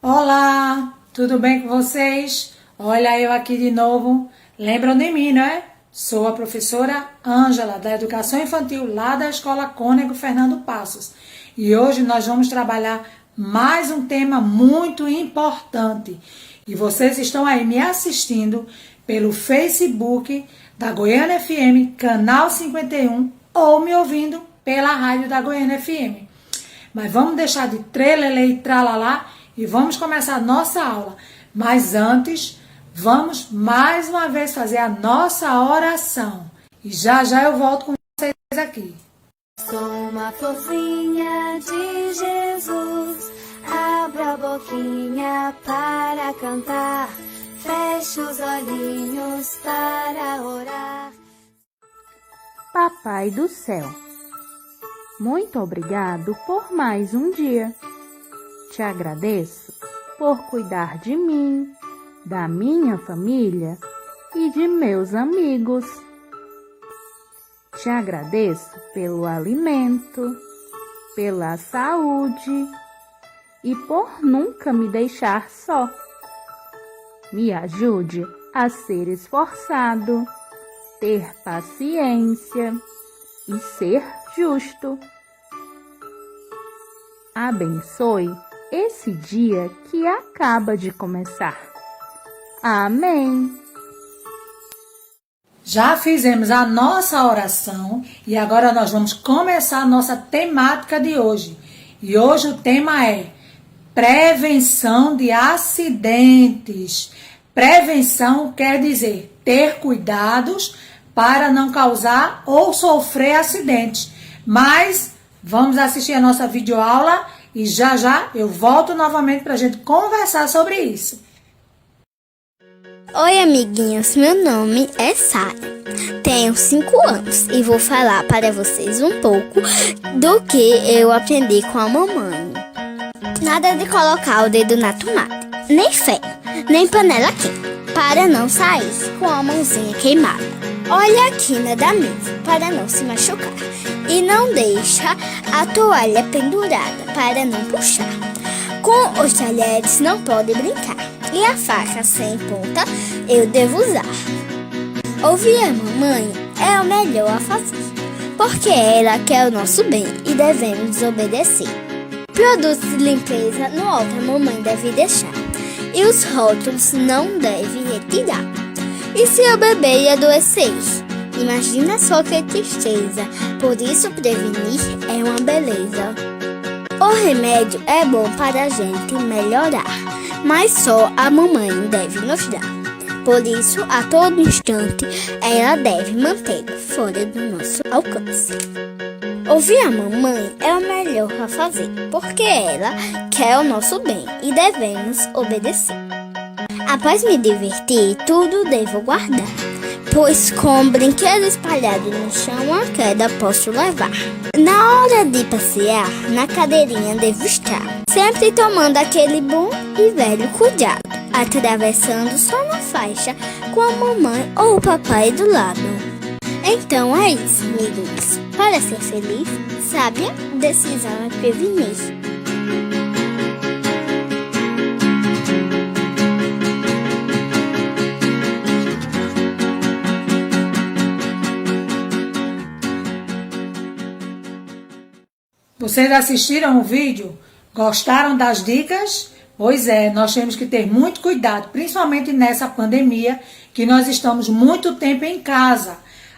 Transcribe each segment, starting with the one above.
Olá, tudo bem com vocês? Olha eu aqui de novo. Lembram de mim, não é? Sou a professora Ângela, da Educação Infantil, lá da Escola Cônego Fernando Passos. E hoje nós vamos trabalhar mais um tema muito importante. E vocês estão aí me assistindo pelo Facebook da Goiânia FM, canal 51, ou me ouvindo pela rádio da Goiânia FM. Mas vamos deixar de trelelê e tralalá e vamos começar a nossa aula. Mas antes, vamos mais uma vez fazer a nossa oração. E já eu volto com vocês aqui. Sou uma florzinha de Jesus, abra a boquinha para cantar, feche os olhinhos para orar. Papai do céu, muito obrigado por mais um dia. Te agradeço por cuidar de mim, da minha família e de meus amigos. Te agradeço pelo alimento, pela saúde e por nunca me deixar só. Me ajude a ser esforçado, ter paciência e ser justo. Abençoe esse dia que acaba de começar. Amém. Já fizemos a nossa oração e agora nós vamos começar a nossa temática de hoje. E hoje o tema é prevenção de acidentes. Prevenção quer dizer ter cuidados para não causar ou sofrer acidentes. Mas vamos assistir a nossa videoaula e já eu volto novamente para a gente conversar sobre isso. Oi, amiguinhos, meu nome é Sara. Tenho 5 anos e vou falar para vocês um pouco do que eu aprendi com a mamãe. Nada de colocar o dedo na tomada, nem ferro, nem panela quente, para não sair com a mãozinha queimada. Olha a quina da mesa para não se machucar e não deixa a toalha pendurada para não puxar. Com os talheres não pode brincar e a faca sem ponta eu devo usar. Ouvir a mamãe é o melhor a fazer, porque ela quer o nosso bem e devemos obedecer. Produtos de limpeza no alto a mamãe deve deixar e os rótulos não deve retirar. E se o bebê adoecer? Imagina só que tristeza, por isso prevenir é uma beleza. O remédio é bom para a gente melhorar, mas só a mamãe deve nos dar. Por isso, a todo instante, ela deve mantê-lo fora do nosso alcance. Ouvir a mamãe é o melhor a fazer, porque ela quer o nosso bem e devemos obedecer. Após me divertir, tudo devo guardar, pois com brinquedo espalhado no chão a queda posso levar. Na hora de passear, na cadeirinha devo estar, sempre tomando aquele bom e velho cuidado, atravessando só na faixa com a mamãe ou o papai do lado. Então é isso, amigos. Para ser feliz, sábia decisão é prevenir. Vocês assistiram o vídeo? Gostaram das dicas? Pois é, nós temos que ter muito cuidado, principalmente nessa pandemia, que nós estamos muito tempo em casa.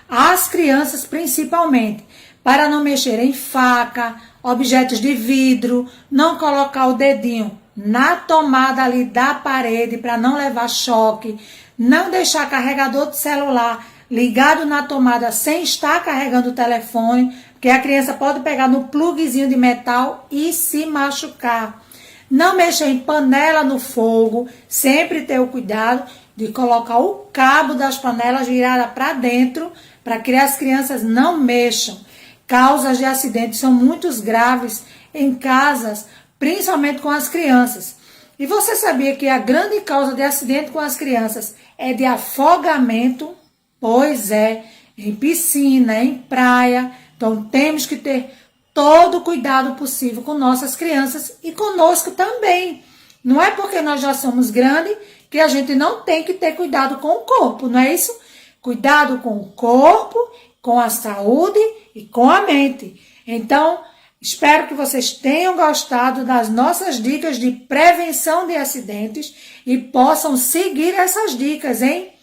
As crianças principalmente, para não mexer em faca, objetos de vidro, não colocar o dedinho na tomada ali da parede para não levar choque, não deixar carregador de celular ligado na tomada sem estar carregando o telefone, porque a criança pode pegar no pluguezinho de metal e se machucar. Não mexer em panela no fogo, sempre ter o cuidado de colocar o cabo das panelas virada para dentro, para que as crianças não mexam. Causas de acidentes são muito graves em casas, principalmente com as crianças. E você sabia que a grande causa de acidente com as crianças é de afogamento? Pois é, em piscina, em praia. Então temos que ter todo o cuidado possível com nossas crianças e conosco também. Não é porque nós já somos grandes que a gente não tem que ter cuidado com o corpo, não é isso? Cuidado com o corpo, com a saúde e com a mente. Então, espero que vocês tenham gostado das nossas dicas de prevenção de acidentes e possam seguir essas dicas, hein?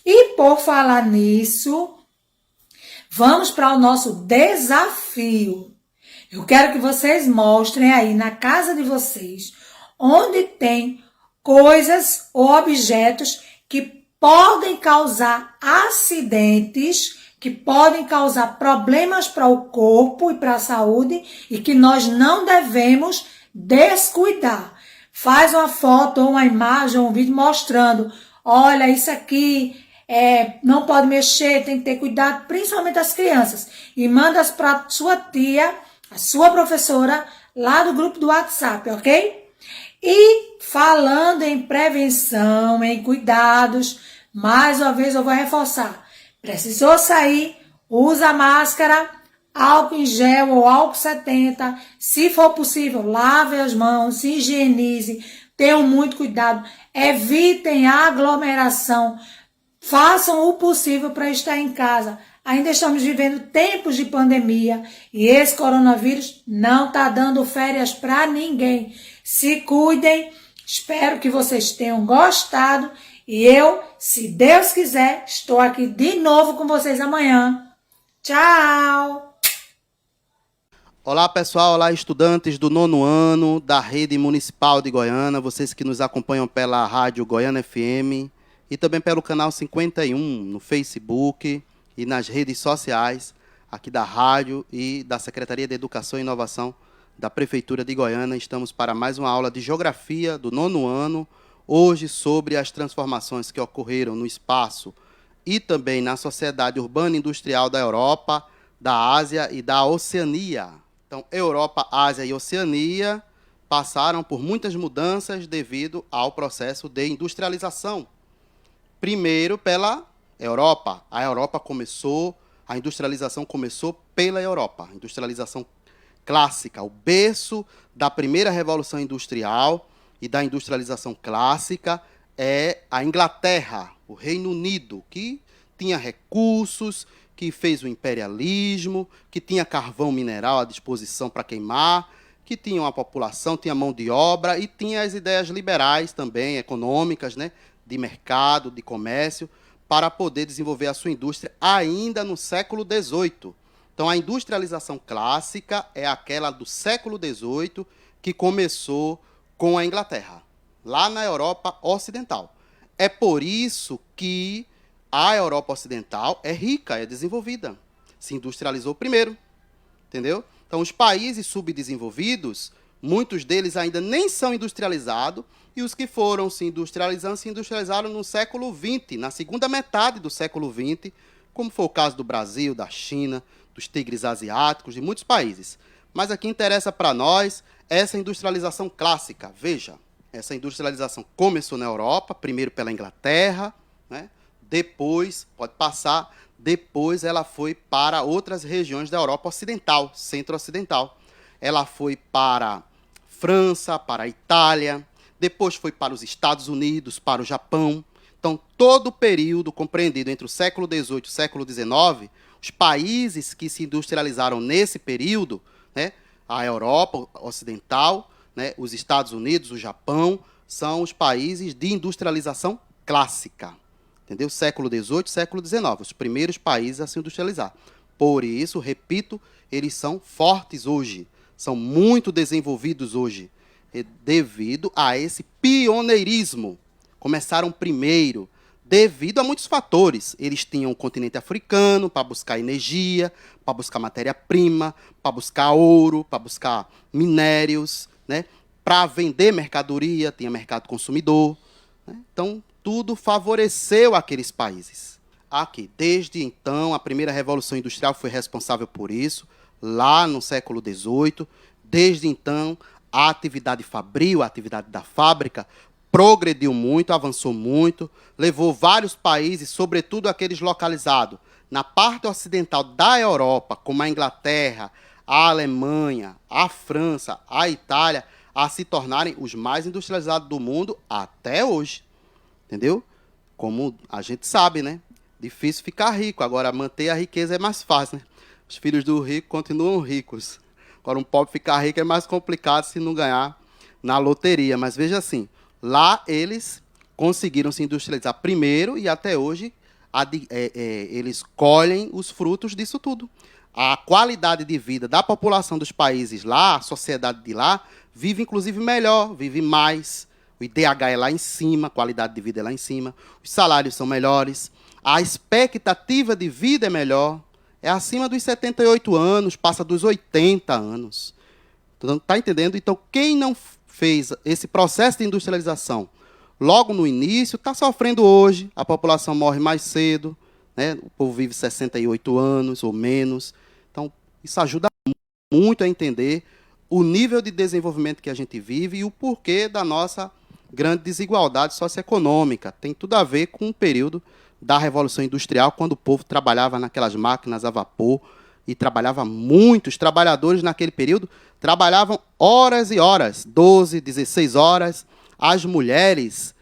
E por falar nisso, vamos para o nosso desafio. Eu quero que vocês mostrem aí na casa de vocês onde tem coisas ou objetos que podem causar acidentes, que podem causar problemas para o corpo e para a saúde e que nós não devemos descuidar. Faz uma foto ou uma imagem ou um vídeo mostrando, olha, isso aqui não pode mexer, tem que ter cuidado, principalmente as crianças. E manda para sua tia, a sua professora, lá do grupo do WhatsApp, ok? E falando em prevenção, em cuidados, mais uma vez eu vou reforçar. Precisou sair, usa máscara, álcool em gel ou álcool 70. Se for possível, lave as mãos, se higienize, tenham muito cuidado, evitem a aglomeração, façam o possível para estar em casa. Ainda estamos vivendo tempos de pandemia e esse coronavírus não está dando férias para ninguém. Se cuidem, espero que vocês tenham gostado e eu, se Deus quiser, estou aqui de novo com vocês amanhã. Tchau! Olá pessoal, olá estudantes do 9º ano da Rede Municipal de Goiânia, vocês que nos acompanham pela Rádio Goiânia FM e também pelo canal 51 no Facebook e nas redes sociais aqui da rádio e da Secretaria de Educação e Inovação da Prefeitura de Goiânia. Estamos para mais uma aula de Geografia do 9º ano, hoje sobre as transformações que ocorreram no espaço e também na sociedade urbana e industrial da Europa, da Ásia e da Oceania. Então, Europa, Ásia e Oceania passaram por muitas mudanças devido ao processo de industrialização. Primeiro pela Europa. A industrialização começou pela Europa. A industrialização clássica, o berço da primeira revolução industrial e da industrialização clássica é a Inglaterra, o Reino Unido, que tinha recursos, que fez o imperialismo, que tinha carvão mineral à disposição para queimar, que tinha uma população, tinha mão de obra e tinha as ideias liberais também, econômicas, né, de mercado, de comércio, para poder desenvolver a sua indústria ainda no século XVIII. Então, a industrialização clássica é aquela do século XVIII que começou com a Inglaterra, lá na Europa Ocidental. É por isso que a Europa Ocidental é rica, é desenvolvida. Se industrializou primeiro, entendeu? Então, os países subdesenvolvidos, muitos deles ainda nem são industrializados, e os que foram se industrializaram no século XX, na segunda metade do século XX, como foi o caso do Brasil, da China, dos tigres asiáticos, de muitos países. Mas aqui interessa para nós essa industrialização clássica. Veja, essa industrialização começou na Europa, primeiro pela Inglaterra, né? Depois, pode passar, depois ela foi para outras regiões da Europa Ocidental, Centro-Ocidental. Ela foi para França, para a Itália, depois foi para os Estados Unidos, para o Japão. Então, todo o período compreendido entre o século XVIII e o século XIX, os países que se industrializaram nesse período, né, a Europa Ocidental, né, os Estados Unidos, o Japão, são os países de industrialização clássica. Entendeu? Século XVIII, século XIX, os primeiros países a se industrializar. Por isso, repito, eles são fortes hoje, são muito desenvolvidos hoje, devido a esse pioneirismo. Começaram primeiro, devido a muitos fatores. Eles tinham o continente africano para buscar energia, para buscar matéria-prima, para buscar ouro, para buscar minérios, né? Para vender mercadoria, tinha mercado consumidor, né? Então, tudo favoreceu aqueles países. Aqui, desde então, a primeira Revolução Industrial foi responsável por isso, lá no século XVIII. Desde então, a atividade fabril, a atividade da fábrica, progrediu muito, avançou muito, levou vários países, sobretudo aqueles localizados na parte ocidental da Europa, como a Inglaterra, a Alemanha, a França, a Itália, a se tornarem os mais industrializados do mundo até hoje. Entendeu? Como a gente sabe, né? Difícil ficar rico. Agora, manter a riqueza é mais fácil, né? Os filhos do rico continuam ricos. Agora, um pobre ficar rico é mais complicado se não ganhar na loteria. Mas veja assim, lá eles conseguiram se industrializar primeiro e até hoje eles colhem os frutos disso tudo. A qualidade de vida da população dos países lá, a sociedade de lá, vive inclusive melhor, vive mais. O IDH é lá em cima, a qualidade de vida é lá em cima, os salários são melhores, a expectativa de vida é melhor, é acima dos 78 anos, passa dos 80 anos. Está entendendo? Então, quem não fez esse processo de industrialização logo no início, está sofrendo hoje, a população morre mais cedo, né? O povo vive 68 anos ou menos. Então, isso ajuda muito a entender o nível de desenvolvimento que a gente vive e o porquê da nossa grande desigualdade socioeconômica. Tem tudo a ver com o período da Revolução Industrial, quando o povo trabalhava naquelas máquinas a vapor e trabalhava muito. Os trabalhadores naquele período trabalhavam horas e horas, 12, 16 horas. As mulheres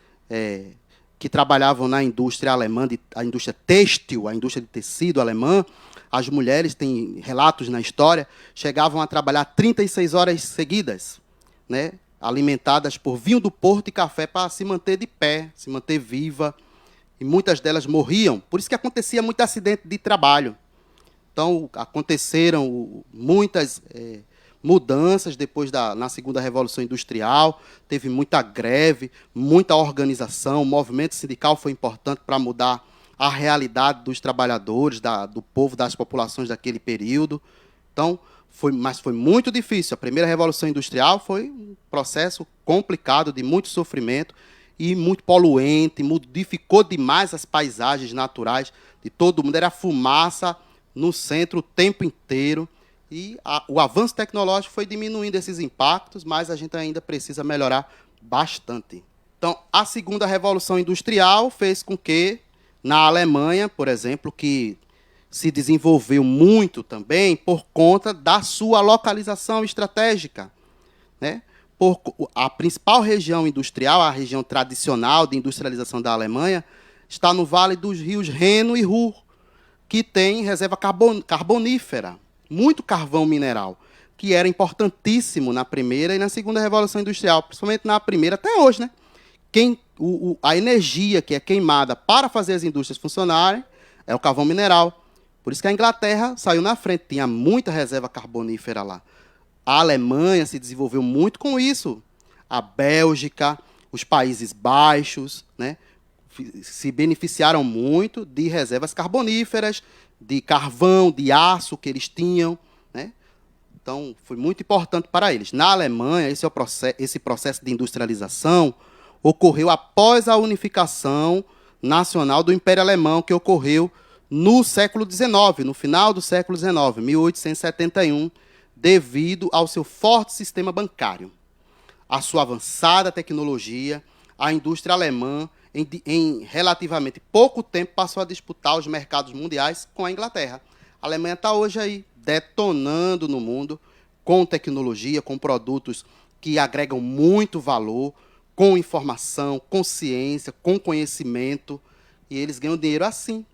que trabalhavam na indústria alemã, a indústria têxtil, a indústria de tecido alemã, as mulheres, tem relatos na história, chegavam a trabalhar 36 horas seguidas, né? Alimentadas por vinho do Porto e café para se manter de pé, se manter viva. E muitas delas morriam. Por isso que acontecia muito acidente de trabalho. Então, aconteceram muitas mudanças depois na segunda Revolução Industrial. Teve muita greve, muita organização. O movimento sindical foi importante para mudar a realidade dos trabalhadores, do povo, das populações daquele período. Então, mas foi muito difícil. A primeira Revolução Industrial foi um processo complicado, de muito sofrimento e muito poluente, modificou demais as paisagens naturais de todo mundo. Era fumaça no centro o tempo inteiro. E o avanço tecnológico foi diminuindo esses impactos, mas a gente ainda precisa melhorar bastante. Então, a segunda Revolução Industrial fez com que, na Alemanha, por exemplo, que se desenvolveu muito também por conta da sua localização estratégica, né? A principal região industrial, a região tradicional de industrialização da Alemanha, está no vale dos rios Reno e Ruhr, que tem reserva carbonífera, muito carvão mineral, que era importantíssimo na primeira e na segunda Revolução Industrial, principalmente na primeira até hoje, né? A energia que é queimada para fazer as indústrias funcionarem é o carvão mineral. Por isso que a Inglaterra saiu na frente, tinha muita reserva carbonífera lá. A Alemanha se desenvolveu muito com isso. A Bélgica, os Países Baixos, né, se beneficiaram muito de reservas carboníferas, de carvão, de aço que eles tinham, né? Então, foi muito importante para eles. Na Alemanha, esse processo de industrialização ocorreu após a unificação nacional do Império Alemão, que ocorreu no século XIX, no final do século XIX, 1871, devido ao seu forte sistema bancário. A sua avançada tecnologia, a indústria alemã, em relativamente pouco tempo, passou a disputar os mercados mundiais com a Inglaterra. A Alemanha está hoje aí, detonando no mundo, com tecnologia, com produtos que agregam muito valor, com informação, com ciência, com conhecimento, e eles ganham dinheiro assim,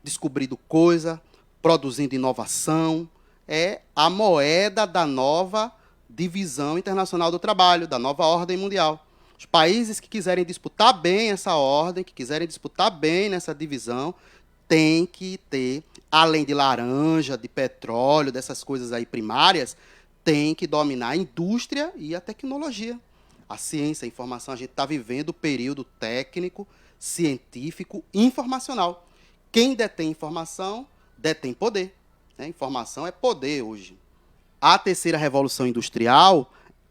descobrindo coisa, produzindo inovação. É a moeda da nova divisão internacional do trabalho, da nova ordem mundial. Os países que quiserem disputar bem essa ordem, que quiserem disputar bem nessa divisão, têm que ter, além de laranja, de petróleo, dessas coisas aí primárias, tem que dominar a indústria e a tecnologia. A ciência, a informação, a gente está vivendo o período técnico, científico, informacional. Quem detém informação, detém poder. Né? Informação é poder hoje. A terceira Revolução Industrial,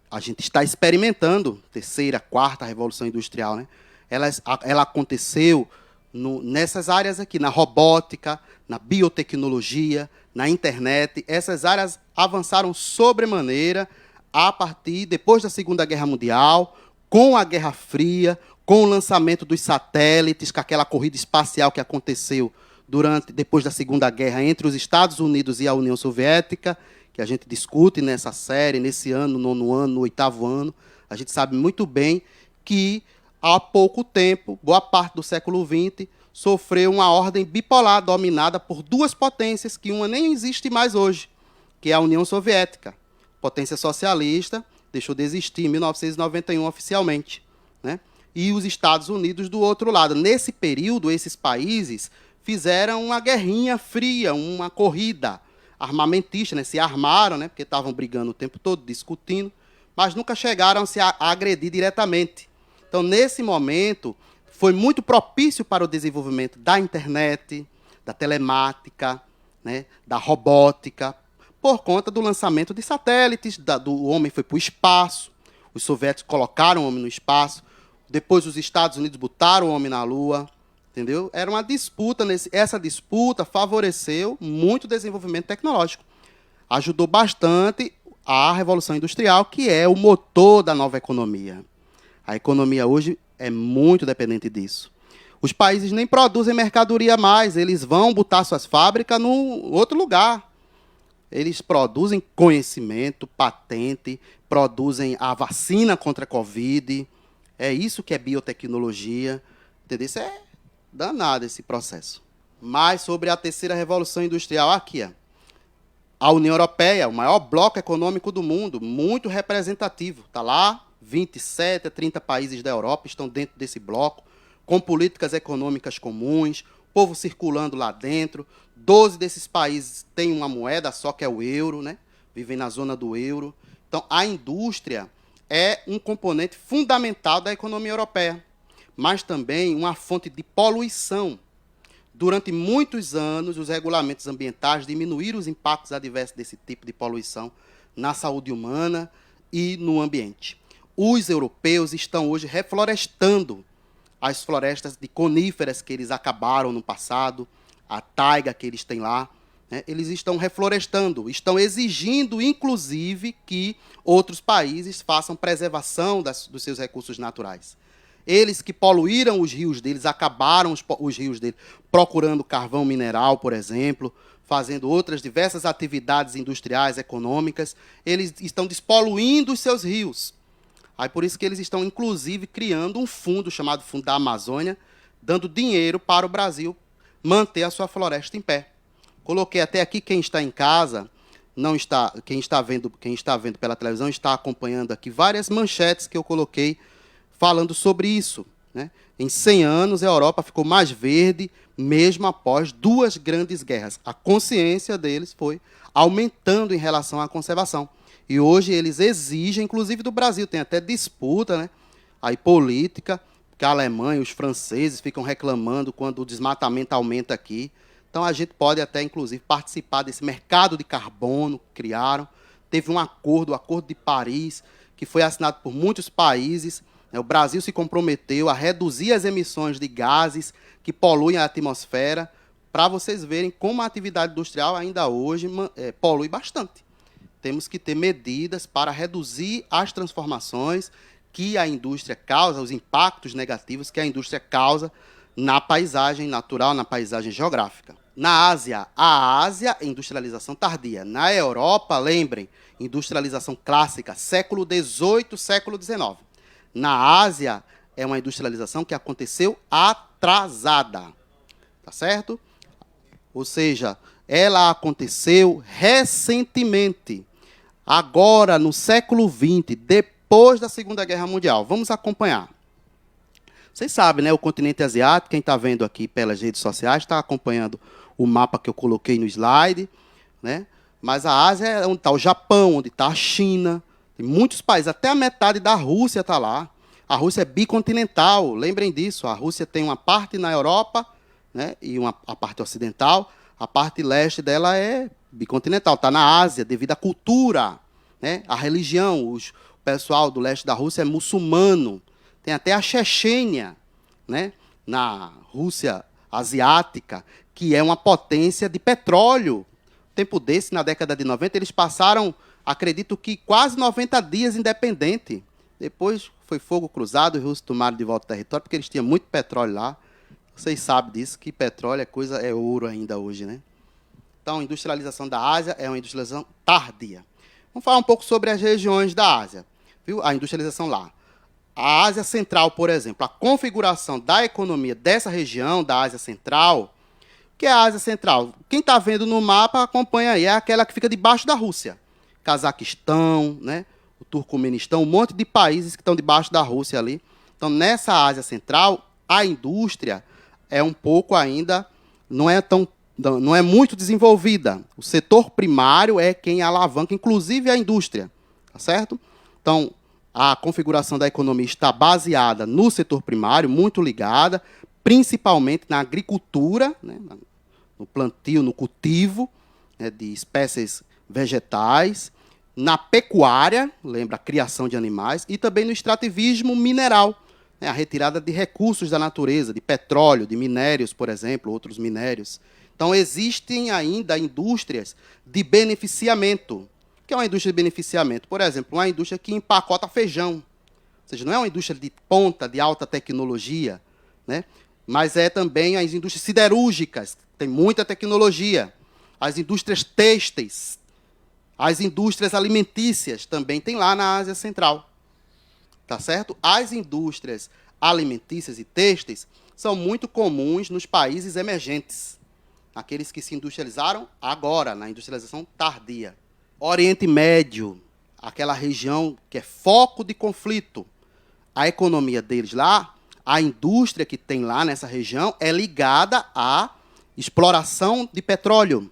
a gente está experimentando, terceira, quarta Revolução Industrial, né? Ela aconteceu nessas áreas aqui, na robótica, na biotecnologia, na internet. Essas áreas avançaram sobremaneira depois da Segunda Guerra Mundial, com a Guerra Fria, com o lançamento dos satélites, com aquela corrida espacial que aconteceu depois da Segunda Guerra entre os Estados Unidos e a União Soviética, que a gente discute nessa série, nesse ano, no 9º ano, no 8º ano. A gente sabe muito bem que, há pouco tempo, boa parte do século XX, sofreu uma ordem bipolar dominada por duas potências, que uma nem existe mais hoje, que é a União Soviética. Potência socialista, deixou de existir em 1991 oficialmente, né? E os Estados Unidos do outro lado. Nesse período, esses países fizeram uma guerrinha fria, uma corrida armamentista, né? Se armaram, né? Porque estavam brigando o tempo todo, discutindo, mas nunca chegaram a se agredir diretamente. Então, nesse momento, foi muito propício para o desenvolvimento da internet, da telemática, né? Da robótica, por conta do lançamento de satélites, do homem foi para o espaço, os soviéticos colocaram o homem no espaço, depois os Estados Unidos botaram o homem na Lua, entendeu? Era uma disputa, essa disputa favoreceu muito o desenvolvimento tecnológico. Ajudou bastante a Revolução Industrial, que é o motor da nova economia. A economia hoje é muito dependente disso. Os países nem produzem mercadoria mais, eles vão botar suas fábricas no outro lugar. Eles produzem conhecimento, patente, produzem a vacina contra a Covid. É isso que é biotecnologia. Entendeu? Isso é danado, esse processo. Mas sobre a terceira revolução industrial, aqui, ó. A União Europeia, o maior bloco econômico do mundo, muito representativo. Está lá, 27 a 30 países da Europa estão dentro desse bloco, com políticas econômicas comuns, povo circulando lá dentro. 12 desses países têm uma moeda só, que é o euro, né? Vivem na zona do euro. Então, a indústria é um componente fundamental da economia europeia, mas também uma fonte de poluição. Durante muitos anos, os regulamentos ambientais diminuíram os impactos adversos desse tipo de poluição na saúde humana e no ambiente. Os europeus estão hoje reflorestando as florestas de coníferas que eles acabaram no passado, a taiga que eles têm lá, né? Eles estão reflorestando, estão exigindo, inclusive, que outros países façam preservação dos seus recursos naturais. Eles que poluíram os rios deles, acabaram os rios deles procurando carvão mineral, por exemplo, fazendo outras diversas atividades industriais, econômicas, eles estão despoluindo os seus rios. Aí por isso que eles estão, inclusive, criando um fundo chamado Fundo da Amazônia, dando dinheiro para o Brasil manter a sua floresta em pé. Coloquei até aqui, quem está em casa, não está, quem está vendo pela televisão está acompanhando aqui várias manchetes que eu coloquei falando sobre isso, né? Em 100 anos, a Europa ficou mais verde, mesmo após duas grandes guerras. A consciência deles foi aumentando em relação à conservação. E hoje eles exigem, inclusive do Brasil, tem até disputa, né? Aí política, que a Alemanha, os franceses ficam reclamando quando o desmatamento aumenta aqui. Então a gente pode até, inclusive, participar desse mercado de carbono que criaram. Teve um acordo, o Acordo de Paris, que foi assinado por muitos países. O Brasil se comprometeu a reduzir as emissões de gases que poluem a atmosfera, para vocês verem como a atividade industrial ainda hoje polui bastante. Temos que ter medidas para reduzir as transformações que a indústria causa, os impactos negativos que a indústria causa na paisagem natural, na paisagem geográfica. Na Ásia, a Ásia, industrialização tardia. Na Europa, lembrem, industrialização clássica, século XVIII, século XIX. Na Ásia, é uma industrialização que aconteceu atrasada, tá certo? Ou seja, ela aconteceu recentemente, agora no século XX, depois da Segunda Guerra Mundial. Vamos acompanhar. Vocês sabem, né? O continente asiático, quem está vendo aqui pelas redes sociais, está acompanhando o mapa que eu coloquei no slide, né? Mas a Ásia é onde está o Japão, onde está a China, tem muitos países, até a metade da Rússia está lá. A Rússia é bicontinental, lembrem disso. A Rússia tem uma parte na Europa, né, e a parte ocidental. A parte leste dela é bicontinental, está na Ásia, devido à cultura, né, à religião. O pessoal do leste da Rússia é muçulmano. Tem até a Chechênia, né, na Rússia asiática, que é uma potência de petróleo. Tempo desse, na década de 90, eles passaram, acredito que quase 90 dias independente. Depois foi fogo cruzado, os russos tomaram de volta o território, porque eles tinham muito petróleo lá. Vocês sabem disso, que petróleo é ouro ainda hoje, né? Então, a industrialização da Ásia é uma industrialização tardia. Vamos falar um pouco sobre as regiões da Ásia. viu? A industrialização lá. A Ásia Central, por exemplo, a configuração da economia dessa região, da Ásia Central, que é a Ásia Central. Quem está vendo no mapa, acompanha aí, é aquela que fica debaixo da Rússia. Cazaquistão, né? O Turcomenistão, um monte de países que estão debaixo da Rússia ali. Então, nessa Ásia Central, a indústria é um pouco ainda, não é muito desenvolvida. O setor primário é quem alavanca, inclusive a indústria, tá certo? Então, a configuração da economia está baseada no setor primário, muito ligada, principalmente na agricultura, né, no plantio, no cultivo, né, de espécies vegetais, na pecuária, lembra, a criação de animais, e também no extrativismo mineral, né, a retirada de recursos da natureza, de petróleo, de minérios, por exemplo, outros minérios. Então, existem ainda indústrias de beneficiamento. O que é uma indústria de beneficiamento? Por exemplo, uma indústria que empacota feijão. Ou seja, não é uma indústria de ponta, de alta tecnologia, né? Mas é também as indústrias siderúrgicas, tem muita tecnologia. As indústrias têxteis, as indústrias alimentícias também tem lá na Ásia Central. Tá certo? As indústrias alimentícias e têxteis são muito comuns nos países emergentes, aqueles que se industrializaram agora, na industrialização tardia. Oriente Médio, aquela região que é foco de conflito, a economia deles lá, a indústria que tem lá nessa região é ligada à exploração de petróleo.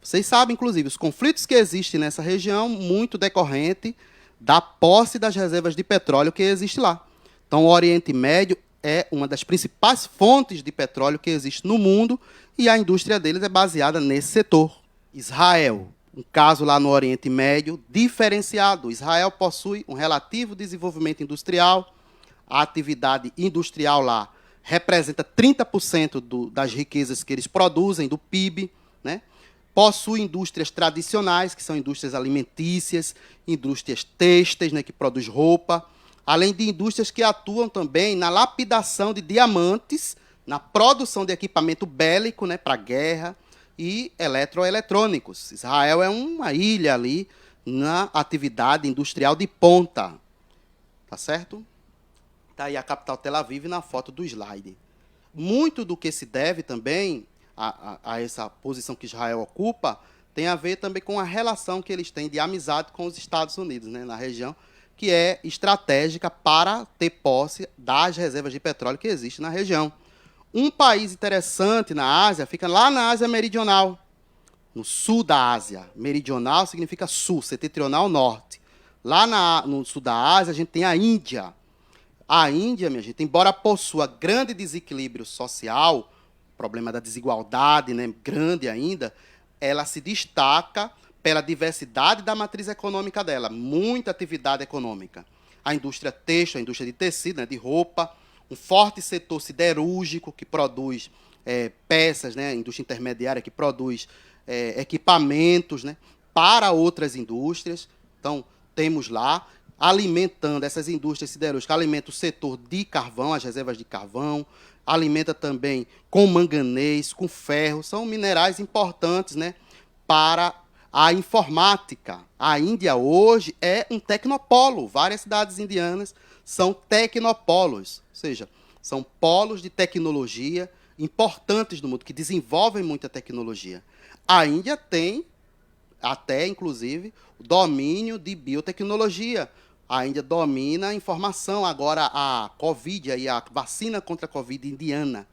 Vocês sabem, inclusive, os conflitos que existem nessa região, muito decorrente da posse das reservas de petróleo que existe lá. Então, o Oriente Médio é uma das principais fontes de petróleo que existe no mundo e a indústria deles é baseada nesse setor. Israel, um caso lá no Oriente Médio diferenciado. Israel possui um relativo desenvolvimento industrial, a atividade industrial lá representa 30% das riquezas que eles produzem, do PIB, né? Possui indústrias tradicionais, que são indústrias alimentícias, indústrias têxteis, né, que produz roupa, além de indústrias que atuam também na lapidação de diamantes, na produção de equipamento bélico, né, para guerra, e eletroeletrônicos. Israel é uma ilha ali na atividade industrial de ponta. Tá certo? Está aí a capital Tel Aviv na foto do slide. Muito do que se deve também a essa posição que Israel ocupa tem a ver também com a relação que eles têm de amizade com os Estados Unidos, né, na região, que é estratégica para ter posse das reservas de petróleo que existem na região. Um país interessante na Ásia fica lá na Ásia Meridional, no sul da Ásia. Meridional significa sul, setentrional, norte. Lá no sul da Ásia, a gente tem a Índia. A Índia, minha gente, embora possua grande desequilíbrio social, problema da desigualdade, né, grande ainda, ela se destaca pela diversidade da matriz econômica dela, muita atividade econômica. A indústria têxtil, a indústria de tecido, né, de roupa, um forte setor siderúrgico que produz peças, né, a indústria intermediária que produz equipamentos, né, para outras indústrias. Então, temos lá, alimentando essas indústrias siderúrgicas, alimenta o setor de carvão, as reservas de carvão, alimenta também com manganês, com ferro, são minerais importantes, né, para a informática. A Índia hoje é um tecnopolo, várias cidades indianas são tecnopolos, ou seja, são polos de tecnologia importantes do mundo, que desenvolvem muita tecnologia. A Índia tem até, inclusive, o domínio de biotecnologia. A Índia domina a informação. Agora, a Covid, aí, a vacina contra a Covid indiana.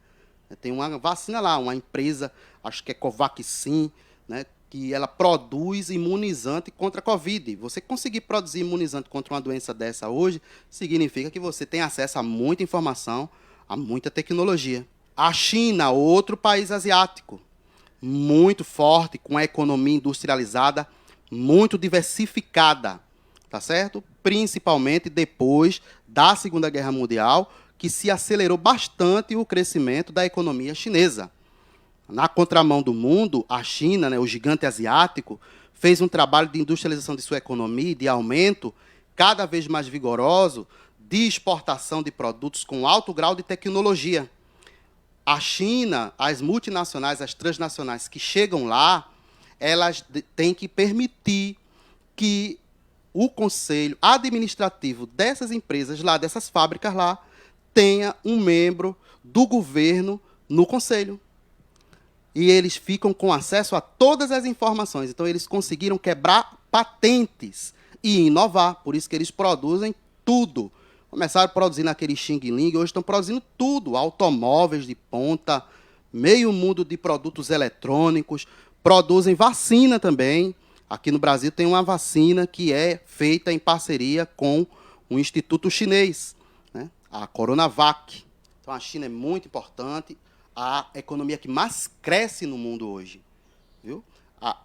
Tem uma vacina lá, uma empresa, acho que é Covaxin, né, que ela produz imunizante contra a Covid. Você conseguir produzir imunizante contra uma doença dessa hoje, significa que você tem acesso a muita informação, a muita tecnologia. A China, outro país asiático, muito forte, com a economia industrializada, muito diversificada, tá certo? Principalmente depois da Segunda Guerra Mundial, que se acelerou bastante o crescimento da economia chinesa. Na contramão do mundo, a China, né, o gigante asiático, fez um trabalho de industrialização de sua economia e de aumento cada vez mais vigoroso de exportação de produtos com alto grau de tecnologia. A China, as multinacionais, as transnacionais que chegam lá, elas têm que permitir que o conselho administrativo dessas empresas lá, dessas fábricas lá, tenha um membro do governo no conselho. E eles ficam com acesso a todas as informações. Então, eles conseguiram quebrar patentes e inovar. Por isso que eles produzem tudo. Começaram produzindo aquele Xing Ling, hoje estão produzindo tudo. Automóveis de ponta, meio mundo de produtos eletrônicos. Produzem vacina também. Aqui no Brasil tem uma vacina que é feita em parceria com um instituto chinês, né? A Coronavac. Então, a China é muito importante. A economia que mais cresce no mundo hoje. Viu?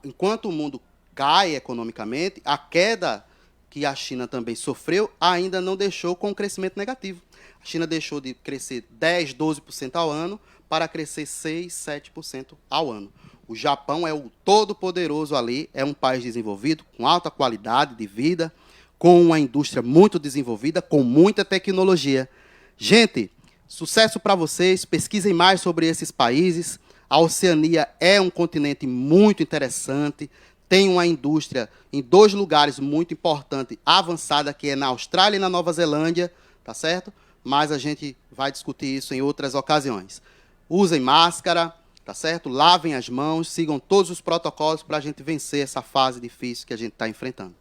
Enquanto o mundo cai economicamente, a queda que a China também sofreu ainda não deixou com crescimento negativo. A China deixou de crescer 10%, 12% ao ano para crescer 6%, 7% ao ano. O Japão é o todo-poderoso ali, é um país desenvolvido, com alta qualidade de vida, com uma indústria muito desenvolvida, com muita tecnologia. Gente, sucesso para vocês, pesquisem mais sobre esses países. A Oceania é um continente muito interessante, tem uma indústria em 2 lugares muito importantes, avançada, que é na Austrália e na Nova Zelândia, tá certo? Mas a gente vai discutir isso em outras ocasiões. Usem máscara, tá certo? Lavem as mãos, sigam todos os protocolos para a gente vencer essa fase difícil que a gente está enfrentando.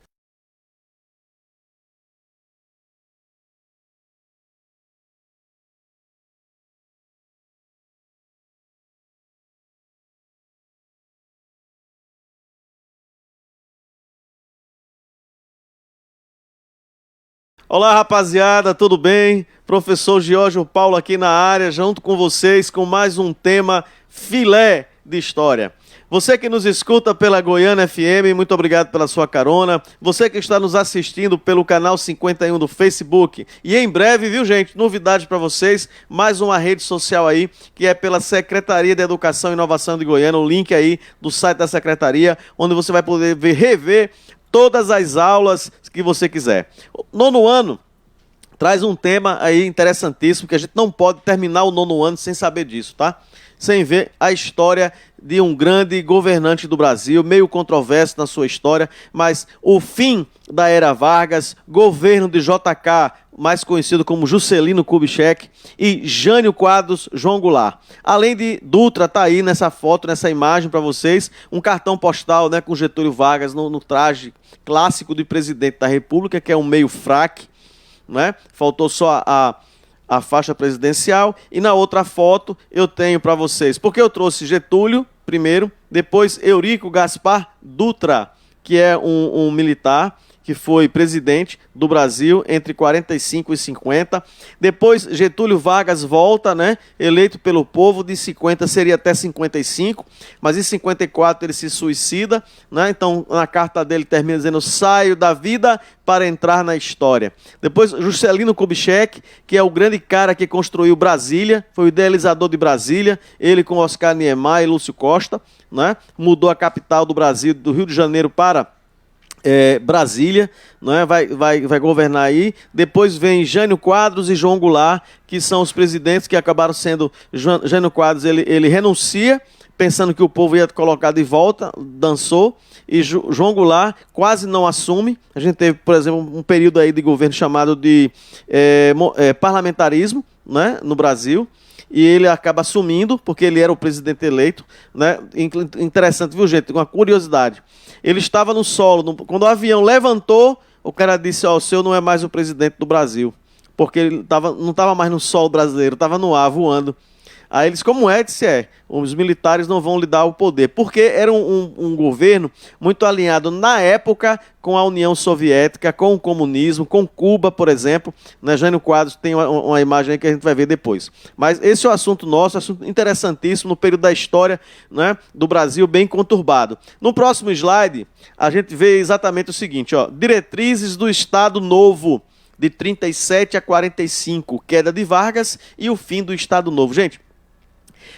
Olá, rapaziada, tudo bem? Professor Giorgio Paulo aqui na área, junto com vocês, com mais um tema filé de história. Você que nos escuta pela Goiânia FM, muito obrigado pela sua carona. Você que está nos assistindo pelo canal 51 do Facebook. E em breve, viu, gente, novidade para vocês, mais uma rede social aí, que é pela Secretaria de Educação e Inovação de Goiânia, o link aí do site da Secretaria, onde você vai poder rever todas as aulas que você quiser. O 9º ano traz um tema aí interessantíssimo, que a gente não pode terminar o 9º ano sem saber disso, tá? Sem ver a história de um grande governante do Brasil, meio controverso na sua história, mas o fim da era Vargas, governo de JK, mais conhecido como Juscelino Kubitschek, e Jânio Quadros João Goulart. Além de Dutra, tá aí nessa foto, nessa imagem para vocês, um cartão postal, né, com Getúlio Vargas no traje clássico de presidente da República, que é um meio fraque, né? Faltou só a faixa presidencial, e na outra foto eu tenho para vocês, porque eu trouxe Getúlio primeiro, depois Eurico Gaspar Dutra, que é um militar que foi presidente do Brasil entre 45 e 50. Depois Getúlio Vargas volta, né, eleito pelo povo, de 50 seria até 55, mas em 54 ele se suicida, né? Então na carta dele termina dizendo: saio da vida para entrar na história. Depois Juscelino Kubitschek, que é o grande cara que construiu Brasília, foi o idealizador de Brasília, ele com Oscar Niemeyer e Lúcio Costa, né? Mudou a capital do Brasil, do Rio de Janeiro para Brasília, né? vai governar aí. Depois vem Jânio Quadros e João Goulart, que são os presidentes que acabaram sendo. Jânio Quadros ele renuncia, pensando que o povo ia colocar de volta, dançou, e João Goulart quase não assume. A gente teve, por exemplo, um período aí de governo chamado de parlamentarismo, né, no Brasil, e ele acaba assumindo, porque ele era o presidente eleito, né? Interessante, viu, gente? Uma curiosidade. Ele estava no solo, quando o avião levantou, o cara disse: ó, o senhor não é mais o presidente do Brasil, porque ele não estava mais no solo brasileiro, estava no ar, voando. Aí eles, como é? Disse: os militares não vão lhe dar o poder, porque era um governo muito alinhado na época com a União Soviética, com o comunismo, com Cuba, por exemplo, né? Jânio Quadros tem uma imagem aí que a gente vai ver depois. Mas esse é o assunto nosso, assunto interessantíssimo, no período da história, né, do Brasil, bem conturbado. No próximo slide, a gente vê exatamente o seguinte, ó: diretrizes do Estado Novo, de 37 a 45, queda de Vargas e o fim do Estado Novo. Gente,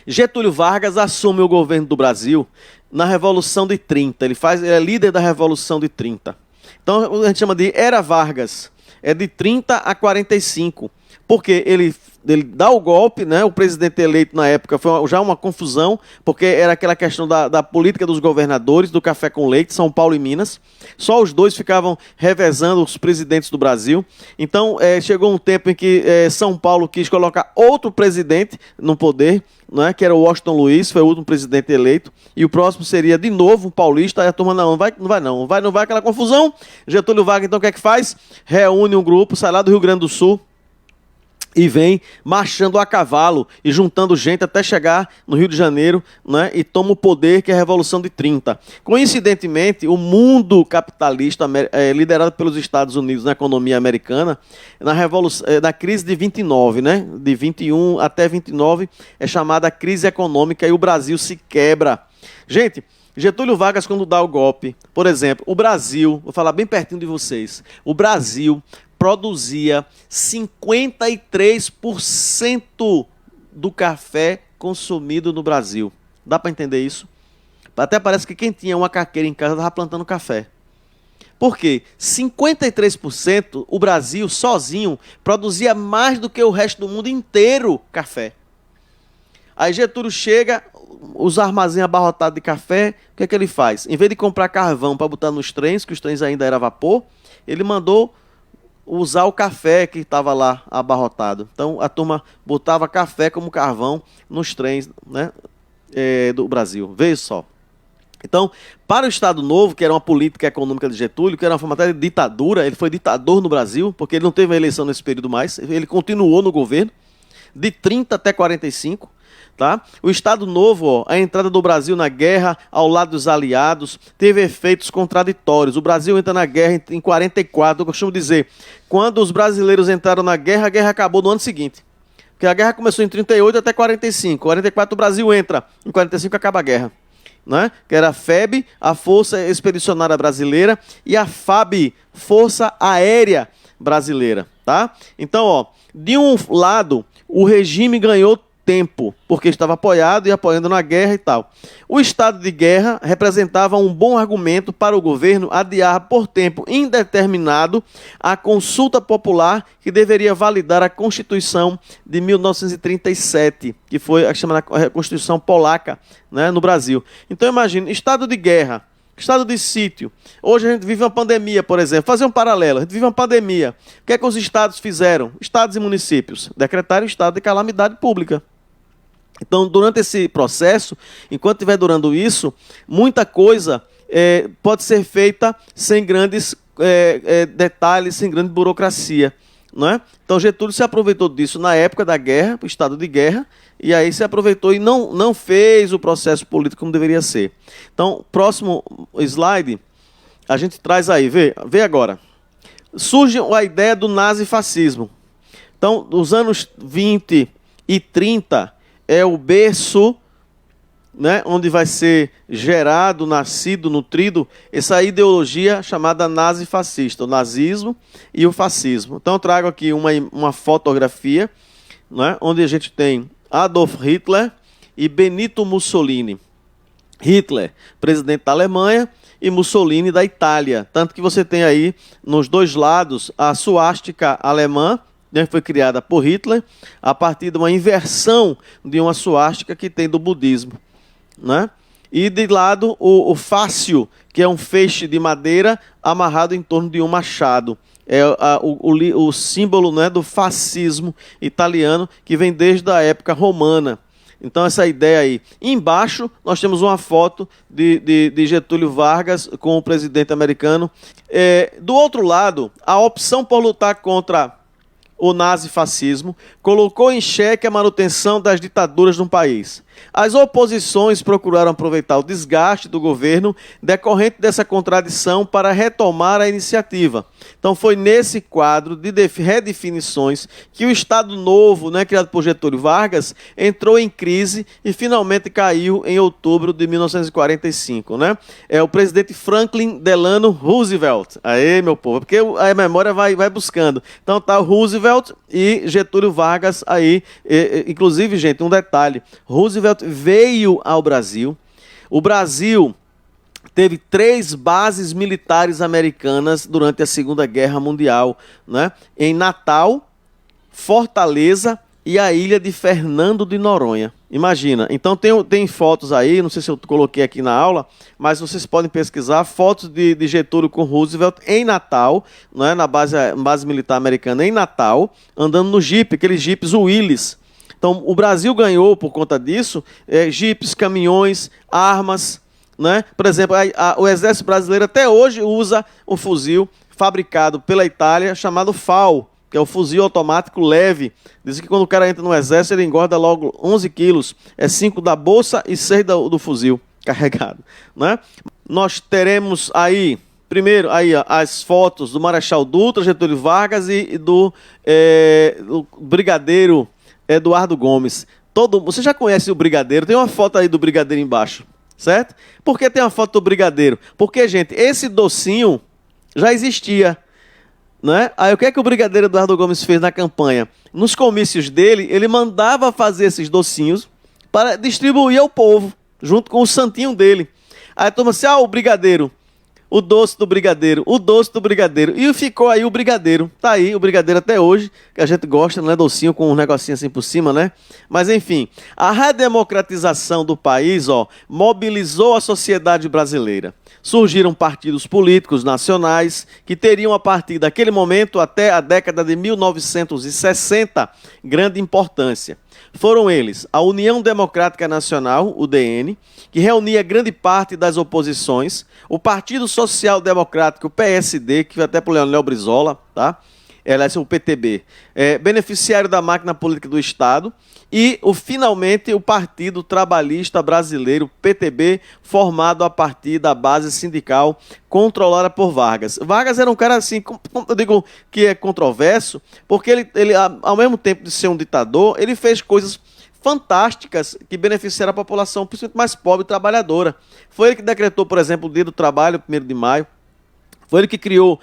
Getúlio Vargas assume o governo do Brasil na Revolução de 30. Ele é líder da Revolução de 30. Então a gente chama de Era Vargas. É de 30 a 45. porque ele dá o golpe, né? O presidente eleito na época foi já uma confusão, porque era aquela questão da política dos governadores, do café com leite, São Paulo e Minas. Só os dois ficavam revezando os presidentes do Brasil. Então, chegou um tempo em que São Paulo quis colocar outro presidente no poder, né, que era o Washington Luiz, foi o último presidente eleito, e o próximo seria de novo um paulista. Aí a turma, não vai aquela confusão. Getúlio Vargas, então, o que é que faz? Reúne um grupo, sai lá do Rio Grande do Sul, e vem marchando a cavalo e juntando gente até chegar no Rio de Janeiro, né, e toma o poder, que é a Revolução de 30. Coincidentemente, o mundo capitalista, liderado pelos Estados Unidos na economia americana, na crise de 29, né, de 21 até 29, é chamada crise econômica, e o Brasil se quebra. Gente, Getúlio Vargas, quando dá o golpe, por exemplo, o Brasil, vou falar bem pertinho de vocês, o Brasil produzia 53% do café consumido no Brasil. Dá para entender isso? Até parece que quem tinha uma caqueira em casa estava plantando café. Por quê? 53%, o Brasil sozinho produzia mais do que o resto do mundo inteiro café. Aí Getúlio chega, os armazéns abarrotados de café, o que é que ele faz? Em vez de comprar carvão para botar nos trens, que os trens ainda eram a vapor, ele mandou usar o café que estava lá abarrotado. Então a turma botava café como carvão nos trens, né, do Brasil. Veja só. Então, para o Estado Novo, que era uma política econômica de Getúlio, que era uma forma de ditadura, ele foi ditador no Brasil, porque ele não teve a eleição nesse período mais, ele continuou no governo, de 30 até 45. Tá? O Estado Novo, a entrada do Brasil na guerra ao lado dos aliados, teve efeitos contraditórios. O Brasil entra na guerra em 44, eu costumo dizer, quando os brasileiros entraram na guerra, a guerra acabou no ano seguinte. Porque a guerra começou em 38 até 45. 44 o Brasil entra, em 45 acaba a guerra. Né? Que era a FEB, a Força Expedicionária Brasileira, e a FAB, Força Aérea Brasileira. Tá? Então, ó, de um lado, o regime ganhou tempo, porque estava apoiado e apoiando na guerra e tal. O estado de guerra representava um bom argumento para o governo adiar por tempo indeterminado a consulta popular que deveria validar a Constituição de 1937, que foi a chamada Constituição Polaca, né, no Brasil. Então imagine, estado de guerra, estado de sítio. Hoje a gente vive uma pandemia, por exemplo. Fazer um paralelo. A gente vive uma pandemia. O que é que os estados fizeram? Estados e municípios decretaram estado de calamidade pública. Então, durante esse processo, enquanto estiver durando isso, muita coisa pode ser feita sem grandes detalhes, sem grande burocracia. Não é? Então, Getúlio se aproveitou disso na época da guerra, o estado de guerra, e aí se aproveitou e não fez o processo político como deveria ser. Então, próximo slide, a gente traz aí, vê agora. Surge a ideia do nazifascismo. Então, nos anos 20 e 30, é o berço, né, onde vai ser gerado, nascido, nutrido, essa ideologia chamada nazifascista, o nazismo e o fascismo. Então eu trago aqui uma fotografia, né, onde a gente tem Adolf Hitler e Benito Mussolini. Hitler, presidente da Alemanha, e Mussolini da Itália. Tanto que você tem aí, nos dois lados, a suástica alemã, né, foi criada por Hitler, a partir de uma inversão de uma suástica que tem do budismo. Né? E de lado o fácio, que é um feixe de madeira amarrado em torno de um machado. É o símbolo, né, do fascismo italiano, que vem desde a época romana. Então essa ideia aí. Embaixo nós temos uma foto de Getúlio Vargas com o presidente americano. Do outro lado, a opção por lutar contra o nazifascismo colocou em xeque a manutenção das ditaduras no país. As oposições procuraram aproveitar o desgaste do governo decorrente dessa contradição para retomar a iniciativa. Então foi nesse quadro de redefinições que o Estado Novo, né, criado por Getúlio Vargas, entrou em crise e finalmente caiu em outubro de 1945. Né? É o presidente Franklin Delano Roosevelt. Aí, meu povo, porque a memória vai buscando. Então tá o Roosevelt e Getúlio Vargas aí. Inclusive, gente, um detalhe. Roosevelt veio ao Brasil. O Brasil teve 3 bases militares americanas durante a Segunda Guerra Mundial, né? Em Natal, Fortaleza e a ilha de Fernando de Noronha. Imagina. Então tem fotos aí, não sei se eu coloquei aqui na aula, mas vocês podem pesquisar fotos de Getúlio com Roosevelt em Natal, né, na base militar americana em Natal, andando no Jeep, aqueles Jeeps Willys. Então o Brasil ganhou por conta disso, Jeeps, caminhões, armas, né? Por exemplo, o Exército Brasileiro até hoje usa um fuzil fabricado pela Itália chamado FAL, que é o fuzil automático leve. Diz que quando o cara entra no exército, ele engorda logo 11 quilos. É 5 da bolsa e 6 do fuzil carregado, né? Nós teremos aí, primeiro, aí, ó, as fotos do Marechal Dutra, Getúlio Vargas e do brigadeiro Eduardo Gomes. Você já conhece o brigadeiro? Tem uma foto aí do brigadeiro embaixo, certo? Por que tem uma foto do brigadeiro? Porque, gente, esse docinho já existia, né? Aí o que é que o brigadeiro Eduardo Gomes fez na campanha? Nos comícios dele, ele mandava fazer esses docinhos para distribuir ao povo, junto com o santinho dele. Aí a turma disse, o brigadeiro, o doce do brigadeiro, o doce do brigadeiro. E ficou aí o brigadeiro. Tá aí o brigadeiro até hoje, que a gente gosta, né? Docinho com um negocinho assim por cima, né? Mas enfim, a redemocratização do país, mobilizou a sociedade brasileira. Surgiram partidos políticos nacionais que teriam, a partir daquele momento até a década de 1960, grande importância. Foram eles a União Democrática Nacional, UDN, que reunia grande parte das oposições, o Partido Social Democrático, PSD, que foi até por Leonel Brizola, tá? O PTB, beneficiário da máquina política do Estado, e finalmente o Partido Trabalhista Brasileiro, PTB, formado a partir da base sindical controlada por Vargas. Vargas era um cara assim, eu digo que é controverso, porque ele ao mesmo tempo de ser um ditador, ele fez coisas fantásticas que beneficiaram a população, principalmente mais pobre e trabalhadora. Foi ele que decretou, por exemplo, o Dia do Trabalho, 1º de maio, foi ele que criou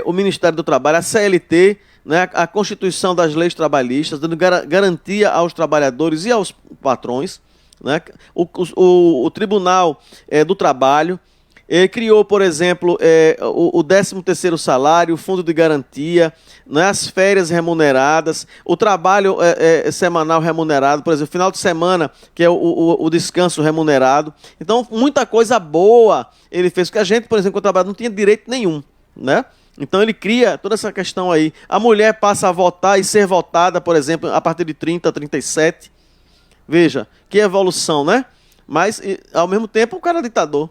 o Ministério do Trabalho, a CLT, né, a Constituição das Leis Trabalhistas, dando garantia aos trabalhadores e aos patrões, né, o Tribunal do Trabalho, criou, por exemplo, o 13º salário, o Fundo de Garantia, né, as férias remuneradas, o trabalho semanal remunerado, por exemplo, final de semana, que é o descanso remunerado. Então, muita coisa boa ele fez, porque a gente, por exemplo, quando trabalhava, não tinha direito nenhum, né? Então ele cria toda essa questão aí. A mulher passa a votar e ser votada, por exemplo, a partir de 30, 37. Veja, que evolução, né? Mas, ao mesmo tempo, o cara é ditador.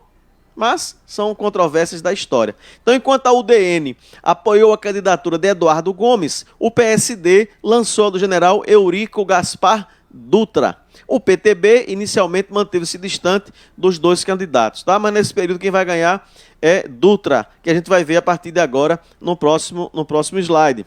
Mas são controvérsias da história. Então, enquanto a UDN apoiou a candidatura de Eduardo Gomes, o PSD lançou a do general Eurico Gaspar Dutra. O PTB inicialmente manteve-se distante dos dois candidatos, tá? Mas nesse período quem vai ganhar é Dutra, que a gente vai ver a partir de agora no próximo slide.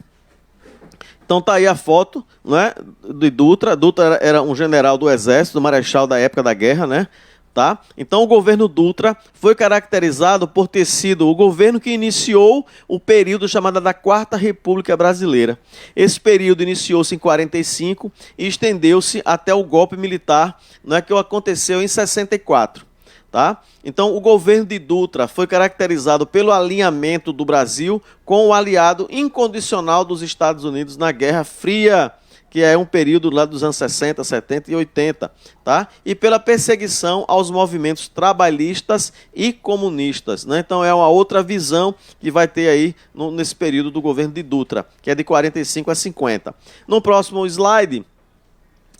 Então tá aí a foto, né, de Dutra. Dutra era um general do exército, marechal da época da guerra, né? Tá? Então o governo Dutra foi caracterizado por ter sido o governo que iniciou o período chamado da Quarta República Brasileira. Esse período iniciou-se em 45 e estendeu-se até o golpe militar, né, que aconteceu em 64. Tá? Então o governo de Dutra foi caracterizado pelo alinhamento do Brasil com o aliado incondicional dos Estados Unidos na Guerra Fria, que é um período lá dos anos 60, 70 e 80, tá? E pela perseguição aos movimentos trabalhistas e comunistas, né? Então é uma outra visão que vai ter aí nesse período do governo de Dutra, que é de 45 a 50. No próximo slide,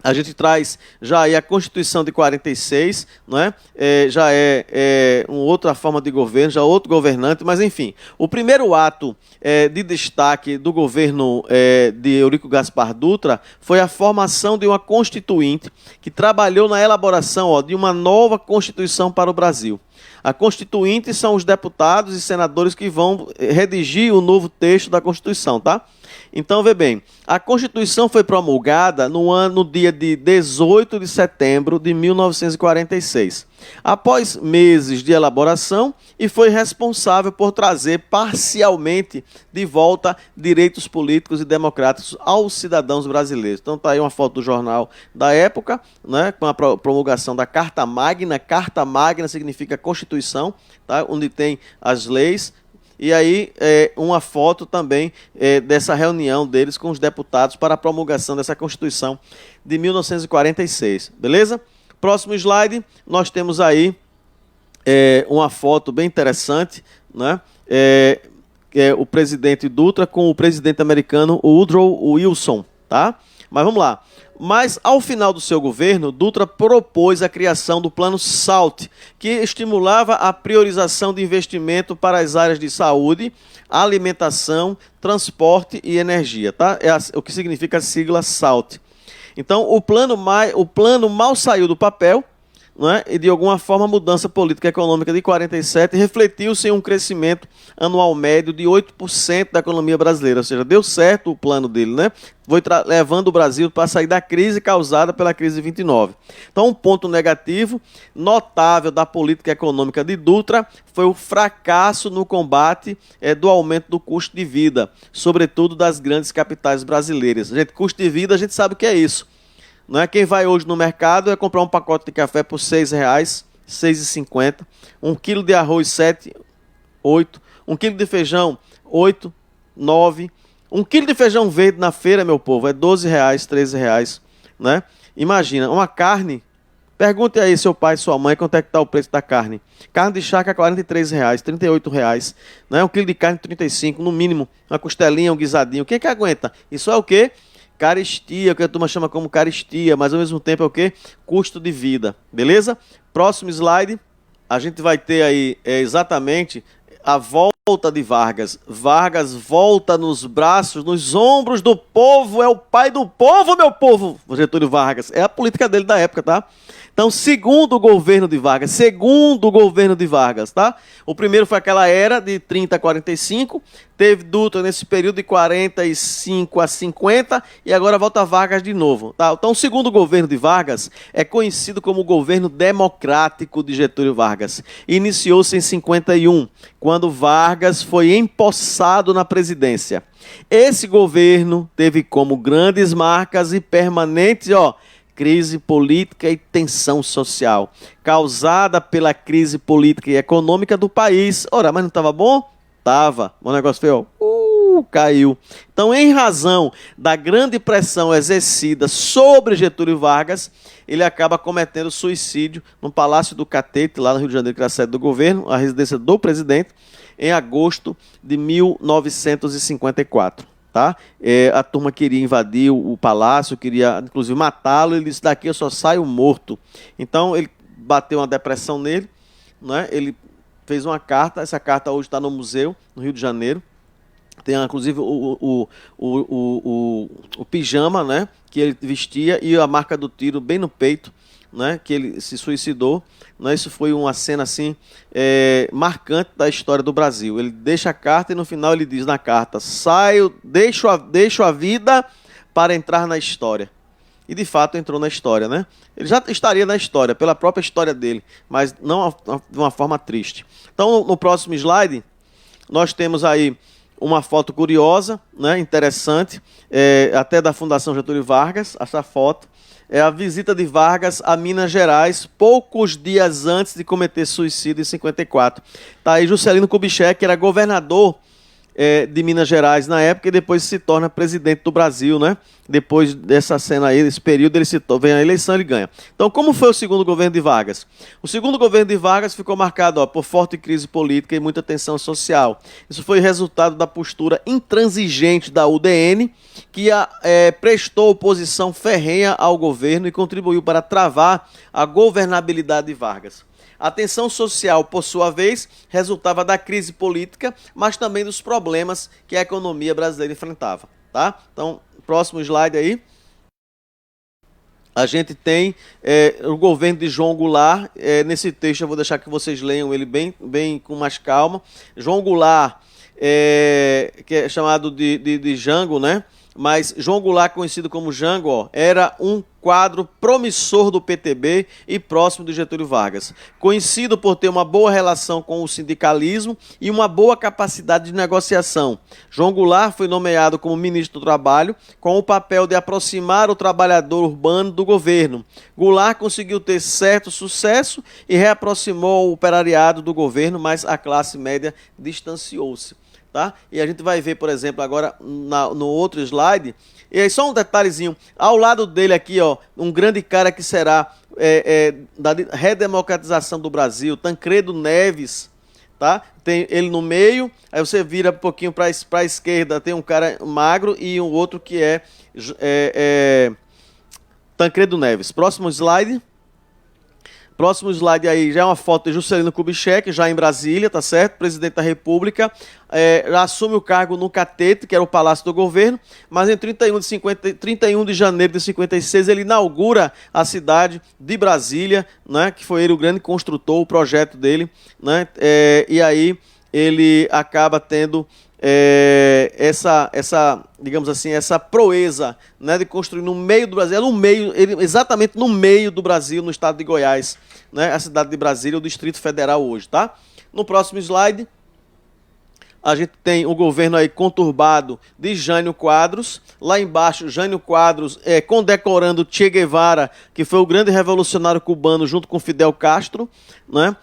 a gente traz já aí a Constituição de 46, né? Já é uma outra forma de governo, já outro governante, mas enfim. O primeiro ato de destaque do governo de Eurico Gaspar Dutra foi a formação de uma constituinte que trabalhou na elaboração de uma nova Constituição para o Brasil. A constituinte são os deputados e senadores que vão redigir o novo texto da Constituição, tá? Então, vê bem, a Constituição foi promulgada no dia de 18 de setembro de 1946, após meses de elaboração, e foi responsável por trazer parcialmente de volta direitos políticos e democráticos aos cidadãos brasileiros. Então está aí uma foto do jornal da época, né, com a promulgação da Carta Magna. Carta Magna significa Constituição, tá, onde tem as leis e aí uma foto também dessa reunião deles com os deputados para a promulgação dessa Constituição de 1946, beleza? Próximo slide, nós temos aí uma foto bem interessante, né? O presidente Dutra com o presidente americano Woodrow Wilson, tá? Mas vamos lá. Mas, ao final do seu governo, Dutra propôs a criação do Plano SALT, que estimulava a priorização de investimento para as áreas de saúde, alimentação, transporte e energia, tá? O que significa a sigla SALT. Então, o plano mal saiu do papel, né? E de alguma forma a mudança política e econômica de 47 refletiu-se em um crescimento anual médio de 8% da economia brasileira, ou seja, deu certo o plano dele, né? Foi levando o Brasil para sair da crise causada pela crise de 29. Então, um ponto negativo notável da política econômica de Dutra foi o fracasso no combate do aumento do custo de vida, sobretudo das grandes capitais brasileiras. Gente, custo de vida, a gente sabe o que é isso. Não é? Quem vai hoje no mercado comprar um pacote de café por R$ 6,00, R$ 6,50, 1 quilo de arroz, 7, 8, 1 quilo de feijão, 8, 9, 1 quilo de feijão verde na feira, meu povo, é R$ 12,00, R$ 13,00, né? Imagina, uma carne, pergunte aí seu pai e sua mãe quanto é que está o preço da carne. Carne de charca, R$ 43,00, R$ 38,00, né? 1 quilo de carne, 35, no mínimo, uma costelinha, um guisadinho. Quem que aguenta? Isso é o quê? Carestia, que a turma chama como carestia, mas ao mesmo tempo é o quê? Custo de vida, beleza? Próximo slide, a gente vai ter aí exatamente a volta de Vargas. Vargas volta nos braços, nos ombros do povo, é o pai do povo, meu povo, Getúlio Vargas. É a política dele da época, tá? Então, segundo o governo de Vargas, tá? O primeiro foi aquela era de 30 a 45, teve Dutra nesse período de 45 a 50 e agora volta Vargas de novo, tá? Então, o segundo governo de Vargas é conhecido como o governo democrático de Getúlio Vargas. Iniciou-se em 51, quando Vargas foi empossado na presidência. Esse governo teve como grandes marcas e permanentes, crise política e tensão social, causada pela crise política e econômica do país. Ora, mas não estava bom? Tava. O negócio foi, caiu. Então, em razão da grande pressão exercida sobre Getúlio Vargas, ele acaba cometendo suicídio no Palácio do Catete, lá no Rio de Janeiro, que era a sede do governo, a residência do presidente, em agosto de 1954. Tá? A turma queria invadir o palácio, queria inclusive matá-lo, ele disse, daqui eu só saio morto. Então ele bateu uma depressão nele, né? Ele fez uma carta, essa carta hoje está no museu, no Rio de Janeiro, tem inclusive o pijama, né, que ele vestia e a marca do tiro bem no peito, né, que ele se suicidou. Né? Isso foi uma cena assim marcante da história do Brasil. Ele deixa a carta e no final ele diz na carta: deixo a vida para entrar na história. E de fato entrou na história, né? Ele já estaria na história, pela própria história dele, mas não de uma forma triste. Então, no próximo slide, nós temos aí uma foto curiosa, né, interessante, até da Fundação Getúlio Vargas, essa foto. É a visita de Vargas a Minas Gerais, poucos dias antes de cometer suicídio em 54. Tá aí Juscelino Kubitschek, que era governador de Minas Gerais na época e depois se torna presidente do Brasil, né? Depois dessa cena aí, desse período, ele vem a eleição e ele ganha. Então, como foi o segundo governo de Vargas? O segundo governo de Vargas ficou marcado por forte crise política e muita tensão social. Isso foi resultado da postura intransigente da UDN, que prestou oposição ferrenha ao governo e contribuiu para travar a governabilidade de Vargas. A tensão social, por sua vez, resultava da crise política, mas também dos problemas que a economia brasileira enfrentava. Tá? Então, próximo slide aí. A gente tem o governo de João Goulart. Nesse texto eu vou deixar que vocês leiam ele bem com mais calma. João Goulart, que é chamado de Jango, né? mas João Goulart, conhecido como Jango, ó, era um quadro promissor do PTB e próximo de Getúlio Vargas. Conhecido por ter uma boa relação com o sindicalismo e uma boa capacidade de negociação. João Goulart foi nomeado como ministro do Trabalho com o papel de aproximar o trabalhador urbano do governo. Goulart conseguiu ter certo sucesso e reaproximou o operariado do governo, mas a classe média distanciou-se. Tá? E a gente vai ver, por exemplo, agora no outro slide, e aí só um detalhezinho, ao lado dele aqui, ó, um grande cara que será da redemocratização do Brasil, Tancredo Neves, tá? Tem ele no meio, aí você vira um pouquinho para a esquerda, tem um cara magro e um outro que é Tancredo Neves. Próximo slide. Próximo slide aí já é uma foto de Juscelino Kubitschek, já em Brasília, tá certo? Presidente da República, já assume o cargo no Catete, que era o Palácio do Governo, mas em 31 de janeiro de 56 ele inaugura a cidade de Brasília, né? Que foi ele o grande construtor, o projeto dele, né? E aí ele acaba tendo digamos assim, essa proeza, né, de construir no meio do Brasil, exatamente no meio do Brasil, no estado de Goiás, né, a cidade de Brasília, o Distrito Federal hoje, tá? No próximo slide, a gente tem o governo aí conturbado de Jânio Quadros. Lá embaixo, Jânio Quadros condecorando Che Guevara, que foi o grande revolucionário cubano, junto com Fidel Castro, né?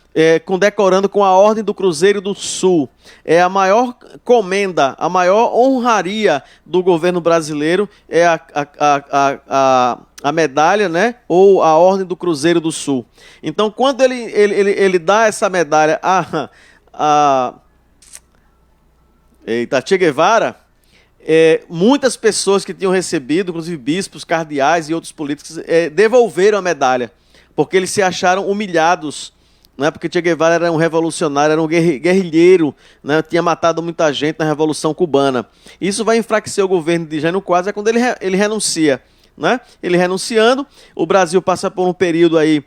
Condecorando com a Ordem do Cruzeiro do Sul. É a maior comenda, a maior honraria do governo brasileiro, é a medalha, né? Ou a Ordem do Cruzeiro do Sul. Então, quando ele dá essa medalha Che Guevara, muitas pessoas que tinham recebido, inclusive bispos, cardeais e outros políticos, devolveram a medalha, porque eles se acharam humilhados, né? Porque Che Guevara era um revolucionário, era um guerrilheiro, né? Tinha matado muita gente na Revolução Cubana. Isso vai enfraquecer o governo de Jânio Quadros, quando ele renuncia. Né? Ele renunciando, o Brasil passa por um período aí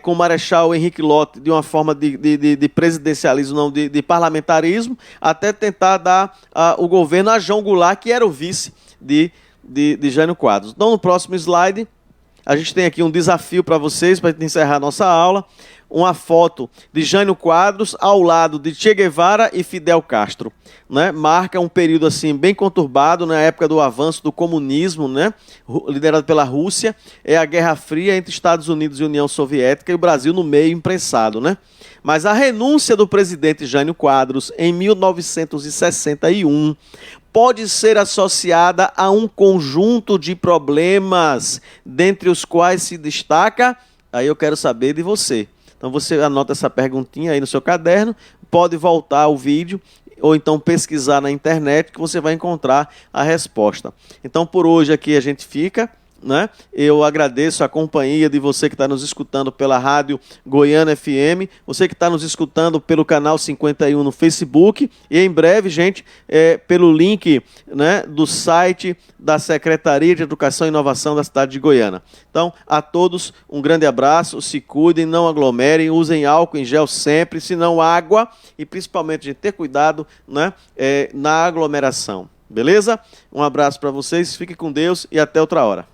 com o Marechal Henrique Lott de uma forma de presidencialismo, não, de parlamentarismo, até tentar dar o governo a João Goulart, que era o vice de Jânio Quadros. Então, no próximo slide, a gente tem aqui um desafio para vocês, para encerrar a nossa aula. Uma foto de Jânio Quadros ao lado de Che Guevara e Fidel Castro, né? Marca um período assim bem conturbado na época do avanço do comunismo, né? Liderado pela Rússia, a Guerra Fria entre Estados Unidos e União Soviética e o Brasil no meio imprensado, né? Mas a renúncia do presidente Jânio Quadros em 1961 pode ser associada a um conjunto de problemas, dentre os quais se destaca, aí eu quero saber de você. Então você anota essa perguntinha aí no seu caderno, pode voltar ao vídeo ou então pesquisar na internet que você vai encontrar a resposta. Então por hoje aqui a gente fica, né? Eu agradeço a companhia de você que está nos escutando pela rádio Goiânia FM, você que está nos escutando pelo canal 51 no Facebook e em breve, gente, pelo link, né, do site da Secretaria de Educação e Inovação da cidade de Goiânia. Então, a todos um grande abraço, se cuidem, não aglomerem, usem álcool em gel sempre, se não água e principalmente de ter cuidado, né, na aglomeração. Beleza? Um abraço para vocês, fiquem com Deus e até outra hora.